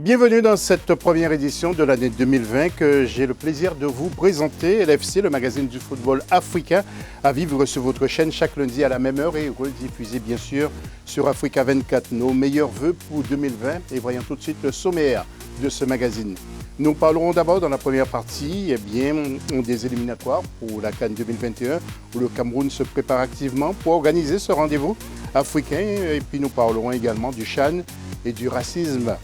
Bienvenue dans cette première édition de l'année 2020 que j'ai le plaisir de vous présenter. LFC, le magazine du football africain, à vivre sur votre chaîne chaque lundi à la même heure et rediffusé bien sûr sur Africa 24. Nos meilleurs vœux pour 2020 et voyons tout de suite le sommaire de ce magazine. Nous parlerons d'abord dans la première partie des éliminatoires pour la CAN 2021 où le Cameroun se prépare activement pour organiser ce rendez-vous africain et puis nous parlerons également du CHAN et du racisme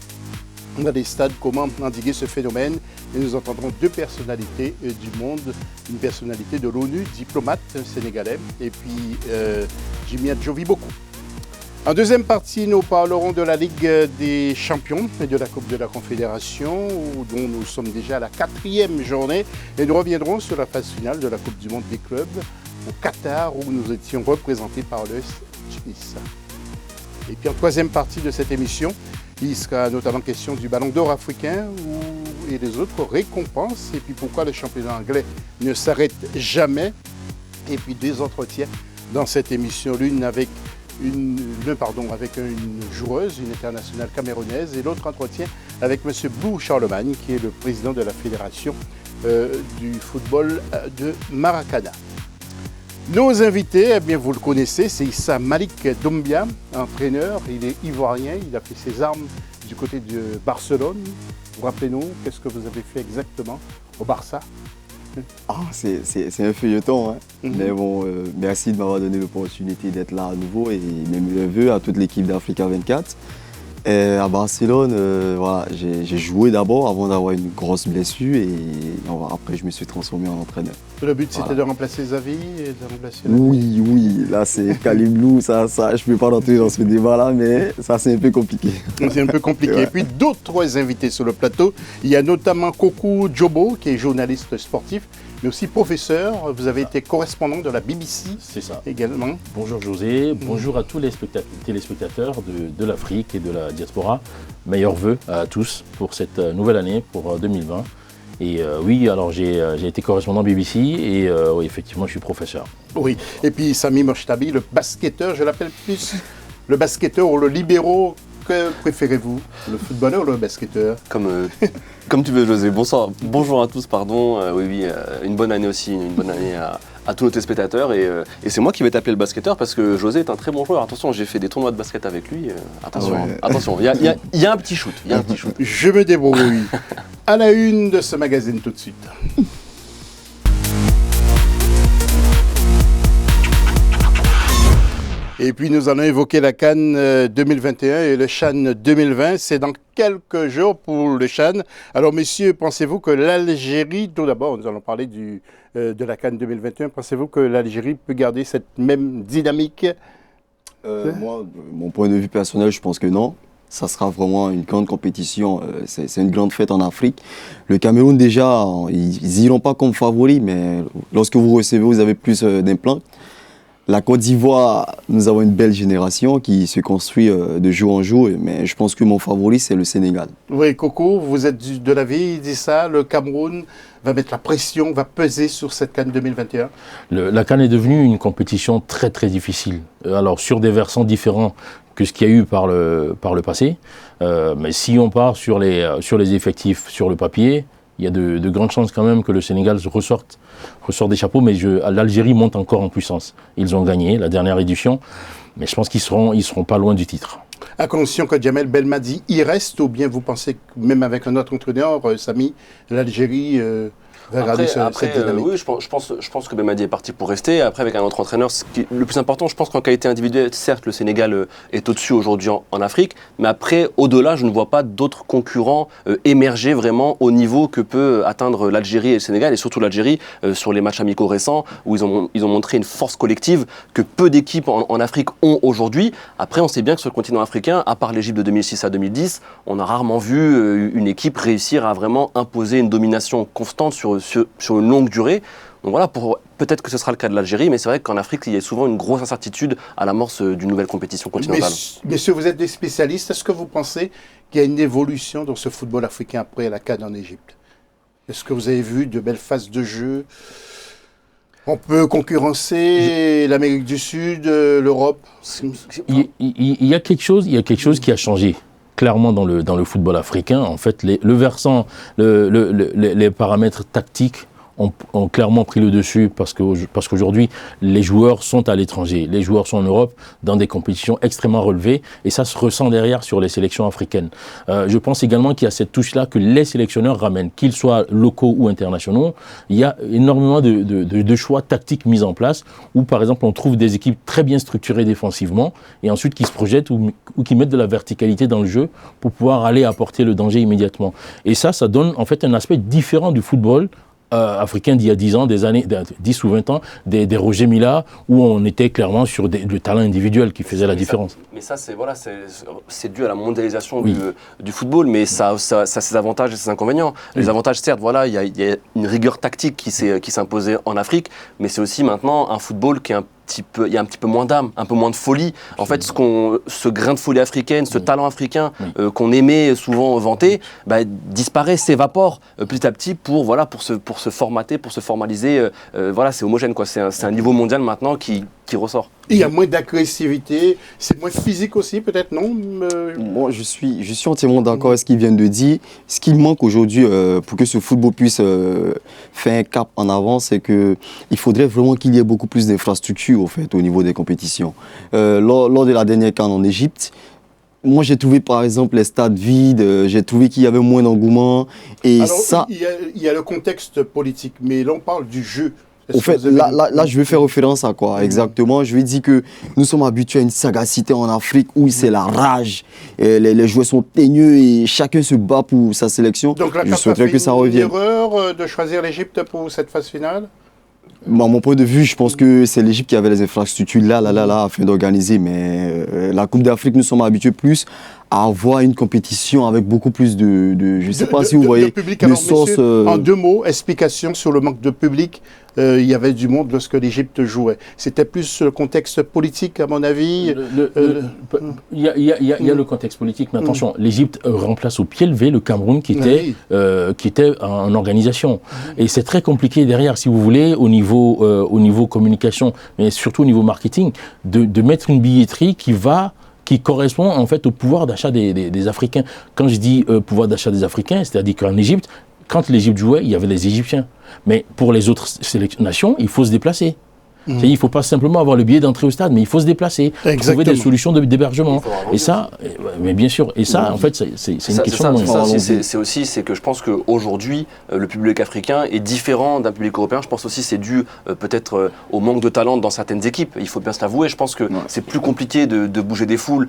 dans les stades, comment endiguer ce phénomène. Et nous entendrons deux personnalités du monde, une personnalité de l'ONU, diplomate sénégalais, et puis Jimmy Adjovi-Boko. En deuxième partie, nous parlerons de la Ligue des champions et de la Coupe de la Confédération, dont nous sommes déjà à la 4e journée. Et nous reviendrons sur la phase finale de la Coupe du monde des clubs au Qatar, où nous étions représentés par le Tunis. Et puis en troisième partie de cette émission, il sera notamment question du Ballon d'Or africain et des autres récompenses. Et puis pourquoi le championnat anglais ne s'arrête jamais. Et puis deux entretiens dans cette émission, l'une avec une joueuse, une internationale camerounaise, et l'autre entretien avec M. Blue Charlemagne, qui est le président de la Fédération du football de Maracana. Nos invités, vous le connaissez, c'est Issa Malik Doumbia, entraîneur. Il est ivoirien, il a fait ses armes du côté de Barcelone. Vous rappelez-nous, qu'est-ce que vous avez fait exactement au Barça? C'est un feuilleton, hein. Mais bon, merci de m'avoir donné l'opportunité d'être là à nouveau et mes meilleurs vœux à toute l'équipe d'Africa 24. Et à Barcelone, voilà, j'ai joué d'abord avant d'avoir une grosse blessure et après je me suis transformé en entraîneur. Le but c'était de remplacer Xavi et de remplacer... Oui, là c'est Kaliblou, ça je ne peux pas rentrer dans ce débat-là, mais ça c'est un peu compliqué. C'est un peu compliqué. Ouais. Et puis d'autres invités sur le plateau, il y a notamment Kokou Djobo qui est journaliste sportif, mais aussi professeur. Vous avez été correspondant de la BBC. C'est ça. Également. Bonjour José, bonjour à tous les téléspectateurs de l'Afrique et de la diaspora. Meilleurs vœux à tous pour cette nouvelle année, pour 2020. Et oui, alors j'ai été correspondant BBC et oui, effectivement je suis professeur. Oui, et puis Sami Mochtabi, le basketteur, je l'appelle plus le basketteur ou le libéro. Que préférez-vous, le footballeur ou le basketteur? Comme tu veux, José. Bonjour à tous, pardon. Oui, une bonne année aussi, une bonne année à tous nos téléspectateurs. Et c'est moi qui vais t'appeler le basketteur parce que José est un très bon joueur. Attention, j'ai fait des tournois de basket avec lui. Attention, il y a un petit shoot. Je me débrouille. À la une de ce magazine tout de suite. Et puis nous allons évoquer la CAN 2021 et le CHAN 2020. C'est dans quelques jours pour le CHAN. Alors messieurs, pensez-vous que l'Algérie, tout d'abord nous allons parler de la CAN 2021, pensez-vous que l'Algérie peut garder cette même dynamique? Moi, mon point de vue personnel, je pense que non. Ça sera vraiment une grande compétition, c'est une grande fête en Afrique. Le Cameroun déjà, ils n'iront pas comme favoris, mais lorsque vous recevez, vous avez plus d'implants. La Côte d'Ivoire, nous avons une belle génération qui se construit de jour en jour, mais je pense que mon favori, c'est le Sénégal. Oui, Coco, vous êtes de l'avis, il dit ça, le Cameroun va mettre la pression, va peser sur cette CAN 2021? La CAN est devenue une compétition très très difficile, alors sur des versants différents que ce qu'il y a eu par le passé, mais si on part sur les effectifs sur le papier, il y a de grandes chances quand même que le Sénégal ressort des chapeaux, mais l'Algérie monte encore en puissance. Ils ont gagné la dernière édition, mais je pense qu'ils seront pas loin du titre. À condition que Djamel Belmadi y reste, ou bien vous pensez que même avec un autre entraîneur, Samy, l'Algérie va garder cette dynamique? Oui, je pense que Belmadi est parti pour rester. Après, avec un autre entraîneur, le plus important, je pense qu'en qualité individuelle, certes, le Sénégal est au-dessus aujourd'hui en Afrique, mais après, au-delà, je ne vois pas d'autres concurrents émerger vraiment au niveau que peut atteindre l'Algérie et le Sénégal, et surtout l'Algérie sur les matchs amicaux récents, où ils ont montré une force collective que peu d'équipes en Afrique ont aujourd'hui. Après, on sait bien que sur le continent africain, à part l'Égypte de 2006 à 2010, on a rarement vu une équipe réussir à vraiment imposer une domination constante sur une longue durée. Donc voilà, peut-être que ce sera le cas de l'Algérie, mais c'est vrai qu'en Afrique, il y a souvent une grosse incertitude à l'amorce d'une nouvelle compétition continentale. Messieurs, vous êtes des spécialistes. Est-ce que vous pensez qu'il y a une évolution dans ce football africain après la CAN en Égypte? Est-ce que vous avez vu de belles phases de jeu? On peut concurrencer l'Amérique du Sud, l'Europe? Il y a quelque chose qui a changé. clairement dans le football africain, en fait, le versant, les paramètres tactiques ont clairement pris le dessus parce qu'aujourd'hui, les joueurs sont à l'étranger. Les joueurs sont en Europe dans des compétitions extrêmement relevées et ça se ressent derrière sur les sélections africaines. Je pense également qu'il y a cette touche-là que les sélectionneurs ramènent, qu'ils soient locaux ou internationaux. Il y a énormément de choix tactiques mis en place où, par exemple, on trouve des équipes très bien structurées défensivement et ensuite qui se projettent ou qui mettent de la verticalité dans le jeu pour pouvoir aller apporter le danger immédiatement. Et ça donne en fait un aspect différent du football africain d'il y a 10 ans, des années 10 ou 20 ans, des Roger Mila, où on était clairement sur le talent individuel qui faisait la différence. Mais ça, c'est dû à la mondialisation du football, mais ça a ses avantages et ses inconvénients. Les avantages, certes, voilà, il y a une rigueur tactique qui s'est imposée en Afrique, mais c'est aussi maintenant un football qui est il y a un petit peu moins d'âme, un peu moins de folie. En fait, ce grain de folie africaine, ce talent africain qu'on aimait souvent vanter, disparaît, s'évapore petit à petit pour se formater, pour se formaliser. Voilà, c'est homogène, quoi. C'est un niveau mondial maintenant qui ressort. Il y a moins d'agressivité, c'est moins physique aussi, peut-être, non Moi, je suis entièrement d'accord avec ce qu'ils viennent de dire. Ce qui manque aujourd'hui pour que ce football puisse faire un cap en avant, c'est qu'il faudrait vraiment qu'il y ait beaucoup plus d'infrastructures au niveau des compétitions. Lors de la dernière CAN en Égypte, moi, j'ai trouvé par exemple les stades vides, j'ai trouvé qu'il y avait moins d'engouement. Et alors, ça, il y a le contexte politique, mais là, on parle du jeu. Au fait, là, je veux faire référence à quoi exactement? Je veux dire que nous sommes habitués à une sagacité en Afrique où c'est la rage. Et les joueurs sont teigneux et chacun se bat pour sa sélection. Donc là, je souhaiterais que ça revienne. C'est une erreur de choisir l'Égypte pour cette phase finale? À mon point de vue, je pense que c'est l'Égypte qui avait les infrastructures là, afin d'organiser. Mais la Coupe d'Afrique, nous sommes habitués plus à avoir une compétition avec beaucoup plus je ne sais pas si vous voyez, de sources. En 2 mots, explication sur le manque de public. Il y avait du monde lorsque l'Égypte jouait. C'était plus le contexte politique, à mon avis. Il y a le contexte politique, mais attention, l'Égypte remplace au pied levé le Cameroun qui était en organisation. Et c'est très compliqué derrière, si vous voulez, au niveau communication, mais surtout au niveau marketing, de mettre une billetterie qui correspond en fait au pouvoir d'achat des Africains. Quand je dis pouvoir d'achat des Africains, c'est-à-dire qu'en Égypte, quand l'Égypte jouait, il y avait les Égyptiens. Mais pour les autres nations, il faut se déplacer. Il ne faut pas simplement avoir le billet d'entrée au stade, mais il faut se déplacer, trouver des solutions d'hébergement. Et ça, mais bien sûr, et ça, en fait, c'est une question. C'est que je pense qu'aujourd'hui, le public africain est différent d'un public européen. Je pense aussi que c'est dû peut-être au manque de talent dans certaines équipes. Il faut bien se l'avouer. Je pense que c'est plus compliqué de bouger des foules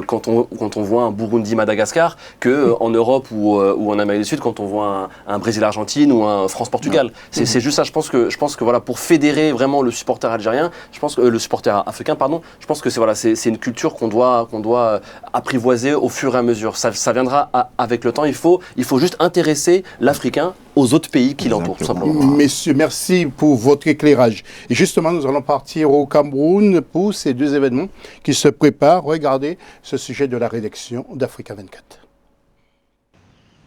quand on voit un Burundi-Madagascar qu'en Europe ou en Amérique du Sud quand on voit un Brésil-Argentine ou un France-Portugal. C'est juste ça. Je pense que voilà, pour fédérer vraiment le supporter algérien, je pense que le supporter africain, pardon, je pense que c'est une culture qu'on doit apprivoiser au fur et à mesure. Ça viendra avec le temps. Il faut juste intéresser l'Africain aux autres pays qui l'entourent, tout simplement. Messieurs, merci pour votre éclairage. Et justement, nous allons partir au Cameroun pour ces 2 événements qui se préparent. Regardez ce sujet de la rédaction d'Africa 24.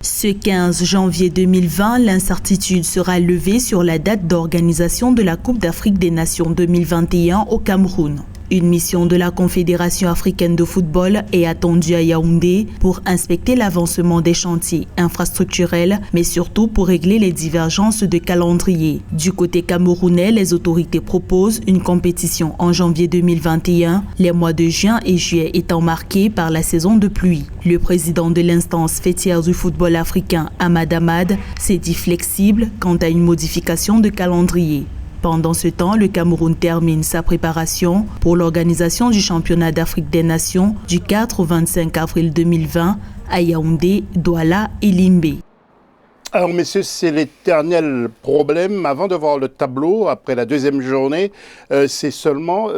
Ce 15 janvier 2020, l'incertitude sera levée sur la date d'organisation de la Coupe d'Afrique des Nations 2021 au Cameroun. Une mission de la Confédération africaine de football est attendue à Yaoundé pour inspecter l'avancement des chantiers infrastructurels, mais surtout pour régler les divergences de calendrier. Du côté camerounais, les autorités proposent une compétition en janvier 2021, les mois de juin et juillet étant marqués par la saison de pluie. Le président de l'instance fêtière du football africain, Ahmad Ahmad, s'est dit flexible quant à une modification de calendrier. Pendant ce temps, le Cameroun termine sa préparation pour l'organisation du championnat d'Afrique des Nations du 4 au 25 avril 2020 à Yaoundé, Douala et Limbé. Alors, messieurs, c'est l'éternel problème. Avant de voir le tableau, après la 2e journée, c'est seulement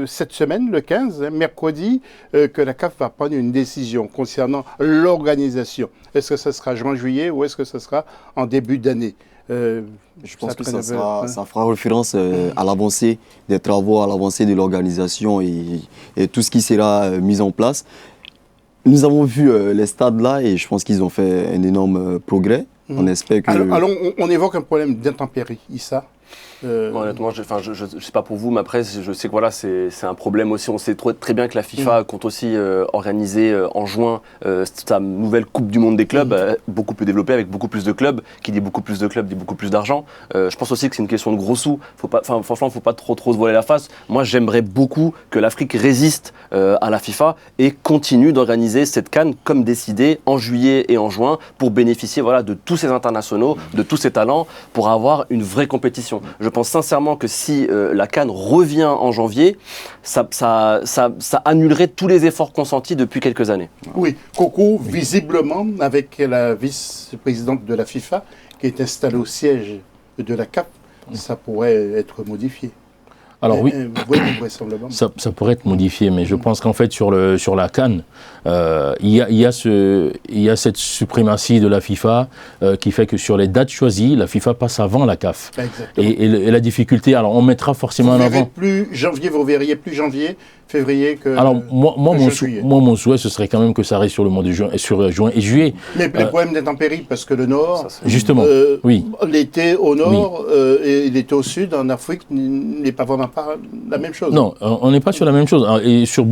cette semaine, le 15, mercredi, que la CAF va prendre une décision concernant l'organisation. Est-ce que ce sera juin-juillet ou est-ce que ce sera en début d'année? Je pense que ça fera référence à l'avancée des travaux, à l'avancée de l'organisation et tout ce qui sera mis en place. Nous avons vu les stades là et je pense qu'ils ont fait un énorme progrès. On espère que... Alors on évoque un problème d'intempéries, Issa. Honnêtement, je sais pas pour vous, mais après, je sais que voilà, c'est un problème aussi. On sait très bien que la FIFA compte aussi organiser en juin sa nouvelle Coupe du Monde des clubs, beaucoup plus développée, avec beaucoup plus de clubs. Qui dit beaucoup plus de clubs dit beaucoup plus d'argent. Je pense aussi que c'est une question de gros sous. Franchement, faut pas trop se voiler la face. Moi, j'aimerais beaucoup que l'Afrique résiste à la FIFA et continue d'organiser cette CAN comme décidé en juillet et en juin pour bénéficier de tous ces internationaux, de tous ces talents, pour avoir une vraie compétition. Je pense sincèrement que si la CAN revient en janvier, ça annulerait tous les efforts consentis depuis quelques années. Oui, Coco, visiblement, avec la vice-présidente de la FIFA, qui est installée au siège de la CAF, ça pourrait être modifié. Alors oui, ça pourrait être modifié, mais je pense qu'en fait sur la CAN, il y a cette suprématie de la FIFA qui fait que sur les dates choisies, la FIFA passe avant la CAF. Et la difficulté, alors on mettra forcément en avant. Vous verriez plus janvier, février que. Alors moi mon souhait, ce serait quand même que ça reste sur le mois de juin, sur juin et juillet. Mais le problème d'intempéries, parce que le Nord, justement, oui. L'été au Nord et l'été au Sud, en Afrique, n'est pas vraiment pas la même chose. Non, on n'est pas sur la même chose. Et sur une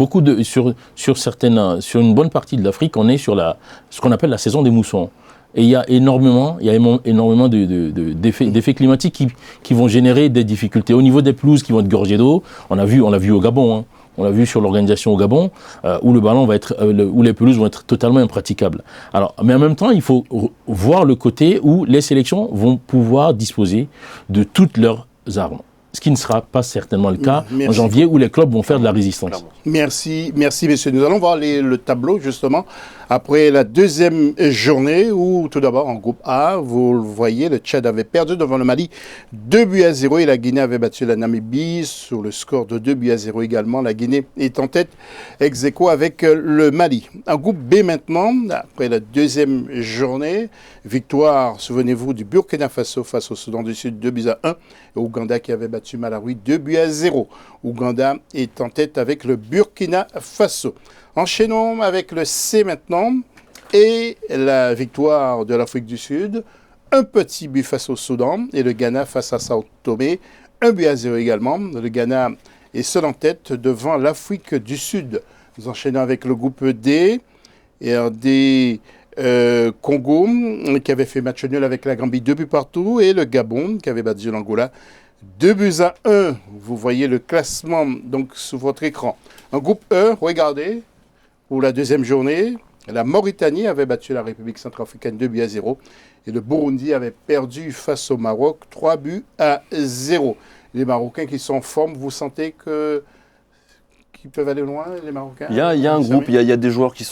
bonne partie de l'Afrique, on est sur ce qu'on appelle la saison des moussons. Et il y a énormément d'effets climatiques qui vont générer des difficultés. Au niveau des pelouses qui vont être gorgées d'eau, on l'a vu au Gabon, hein. On l'a vu sur l'organisation au Gabon, où où les pelouses vont être totalement impraticables. Alors, mais en même temps, il faut voir le côté où les sélections vont pouvoir disposer de toutes leurs armes. Ce qui ne sera pas certainement le cas en janvier, où les clubs vont faire de la résistance. Merci, messieurs. Nous allons voir le tableau, justement, après la deuxième journée, où tout d'abord, en groupe A, vous le voyez, le Tchad avait perdu devant le Mali 2-0 et la Guinée avait battu la Namibie sur le score de 2-0 également. La Guinée est en tête, ex-aequo avec le Mali. En groupe B maintenant, après la deuxième journée, victoire, souvenez-vous, du Burkina Faso face au Soudan du Sud 2-1 et Ouganda qui avait battu Malawi 2-0. Ouganda est en tête avec le Burkina Faso. Enchaînons avec le C maintenant et la victoire de l'Afrique du Sud. Un petit but face au Soudan et le Ghana face à Sao Tomé. 1-0 également. Le Ghana est seul en tête devant l'Afrique du Sud. Nous enchaînons avec le groupe D et RD Congo qui avait fait match nul avec la Gambie 2 buts partout et le Gabon qui avait battu l'Angola 2-1. Vous voyez le classement donc sous votre écran. En groupe E, regardez, pour la deuxième journée, la Mauritanie avait battu la République centrafricaine 2-0 et le Burundi avait perdu face au Maroc 3-0. Les Marocains qui sont en forme, vous sentez qu'ils peuvent aller loin, les Marocains? Il y a un groupe, il y a des joueurs qui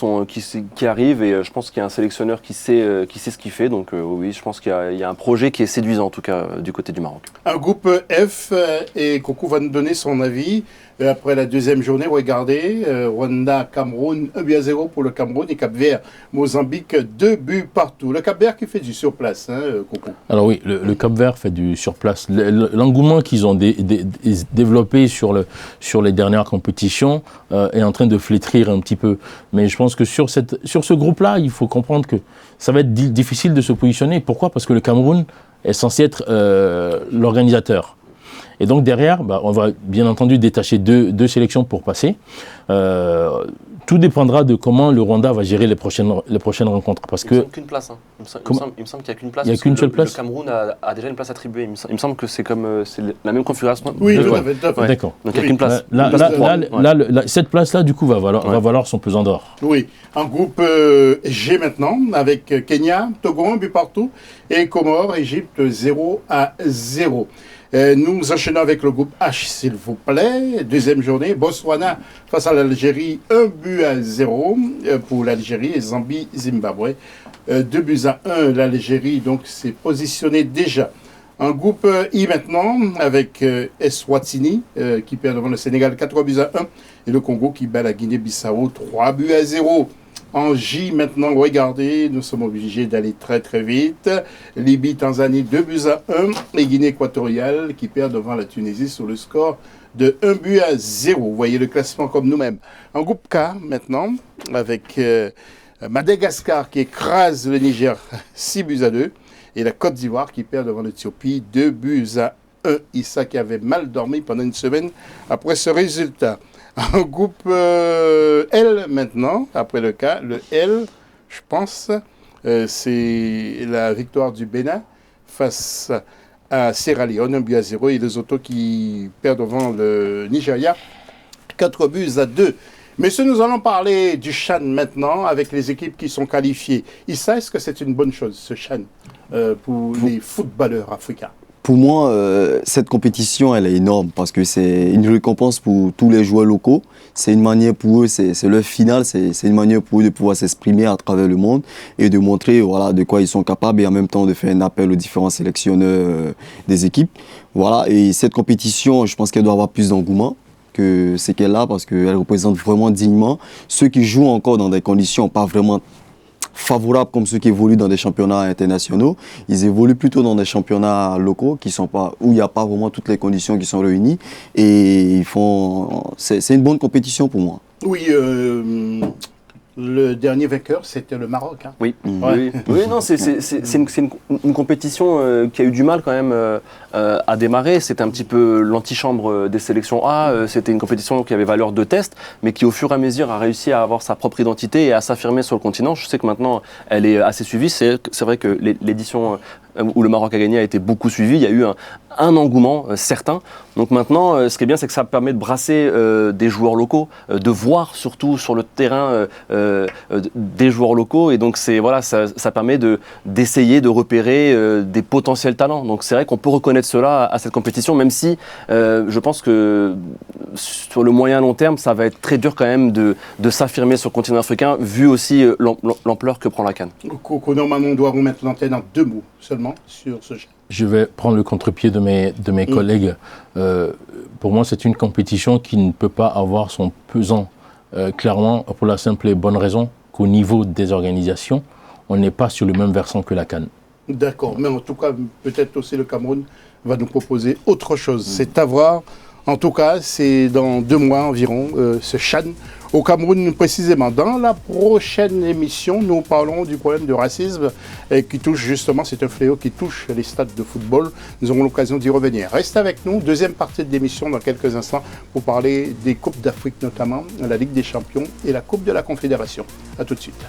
arrivent et je pense qu'il y a un sélectionneur qui sait ce qu'il fait. Donc oui, je pense qu'il y a un projet qui est séduisant en tout cas du côté du Maroc. Un groupe F et Coco va nous donner son avis. Après la deuxième journée, regardez, Rwanda, Cameroun, 1-0 pour le Cameroun et Cap-Vert, Mozambique, 2 buts partout. Le Cap-Vert qui fait du surplace, hein, Coco. Alors oui, le Cap-Vert fait du surplace. L'engouement qu'ils ont développé sur les dernières compétitions est en train de flétrir un petit peu. Mais je pense que sur ce groupe-là, il faut comprendre que ça va être difficile de se positionner. Pourquoi? Parce que le Cameroun est censé être l'organisateur. Et donc derrière, on va bien entendu détacher deux sélections pour passer. Tout dépendra de comment le Rwanda va gérer les prochaines rencontres. Parce il ne me semble qu'une place. Hein. Il me semble qu'il n'y a qu'une place. Il n'y a qu'une seule place. Le Cameroun a déjà une place attribuée. Il me semble que c'est la même configuration. Oui, tout à fait. D'accord. Donc il n'y a qu'une place. Cette place-là, du coup, va valoir son pesant d'or. Oui. En groupe G maintenant, avec Kenya, Togo, un but partout, et Comores, Égypte 0-0. Nous enchaînons avec le groupe H, s'il vous plaît. Deuxième journée, Botswana face à l'Algérie, 1-0 pour l'Algérie et Zambie-Zimbabwe. 2-1, l'Algérie donc s'est positionnée déjà. En groupe I maintenant, avec Eswatini qui perd devant le Sénégal 4-1 et le Congo qui bat la Guinée-Bissau 3-0. En J maintenant, regardez, nous sommes obligés d'aller très très vite. Libye, Tanzanie 2-1 et Guinée équatoriale qui perd devant la Tunisie sur le score de 1-0. Vous voyez le classement comme nous-mêmes. En groupe K maintenant, avec Madagascar qui écrase le Niger 6-2 et la Côte d'Ivoire qui perd devant l'Éthiopie 2-1. 1. Issa qui avait mal dormi pendant une semaine après ce résultat. En groupe L maintenant, après le L, je pense, c'est la victoire du Bénin face à Sierra Leone, 1-0, et les autos qui perdent devant le Nigeria, 4-2. Messieurs, nous allons parler du CHAN maintenant avec les équipes qui sont qualifiées. Issa, est-ce que c'est une bonne chose, ce CHAN, pour les footballeurs africains? Pour moi, cette compétition, elle est énorme parce que c'est une récompense pour tous les joueurs locaux. C'est une manière pour eux, c'est leur finale, c'est une manière pour eux de pouvoir s'exprimer à travers le monde et de montrer voilà, de quoi ils sont capables et en même temps de faire un appel aux différents sélectionneurs des équipes. Voilà, et cette compétition, je pense qu'elle doit avoir plus d'engouement que ce qu'elle a parce qu'elle représente vraiment dignement ceux qui jouent encore dans des conditions pas vraiment favorables comme ceux qui évoluent dans des championnats internationaux. Ils évoluent plutôt dans des championnats locaux qui sont pas, où il n'y a pas vraiment toutes les conditions qui sont réunies et ils font, c'est une bonne compétition pour moi. Oui, le dernier vainqueur, c'était le Maroc. Hein. Oui. Ouais. Oui, non, c'est une compétition qui a eu du mal quand même à démarrer. C'était un petit peu l'antichambre des sélections A. C'était une compétition qui avait valeur de test, mais qui au fur et à mesure a réussi à avoir sa propre identité et à s'affirmer sur le continent. Je sais que maintenant, elle est assez suivie. C'est vrai que l'édition où le Maroc a gagné a été beaucoup suivie. Il y a eu un engouement certain. Donc maintenant, ce qui est bien, c'est que ça permet de brasser des joueurs locaux, de voir surtout sur le terrain des joueurs locaux. Et donc voilà, ça permet d'essayer de repérer des potentiels talents. Donc c'est vrai qu'on peut reconnaître cela à cette compétition, même si je pense que sur le moyen long terme, ça va être très dur quand même de s'affirmer sur le continent africain, vu aussi l'ampleur que prend la CAN. Kono Manon doit remettre l'antenne en 2 mots seulement sur ce jeu. Je vais prendre le contre-pied de mes collègues. Pour moi, c'est une compétition qui ne peut pas avoir son pesant. Clairement, pour la simple et bonne raison qu'au niveau des organisations, on n'est pas sur le même versant que la CAN. D'accord, mais en tout cas, peut-être aussi le Cameroun va nous proposer autre chose. C'est à voir. En tout cas, c'est dans 2 mois environ, ce CHAN au Cameroun précisément. Dans la prochaine émission, nous parlons du problème de racisme qui touche justement, c'est un fléau qui touche les stades de football. Nous aurons l'occasion d'y revenir. Restez avec nous, deuxième partie de l'émission dans quelques instants pour parler des Coupes d'Afrique notamment, la Ligue des Champions et la Coupe de la Confédération. A tout de suite.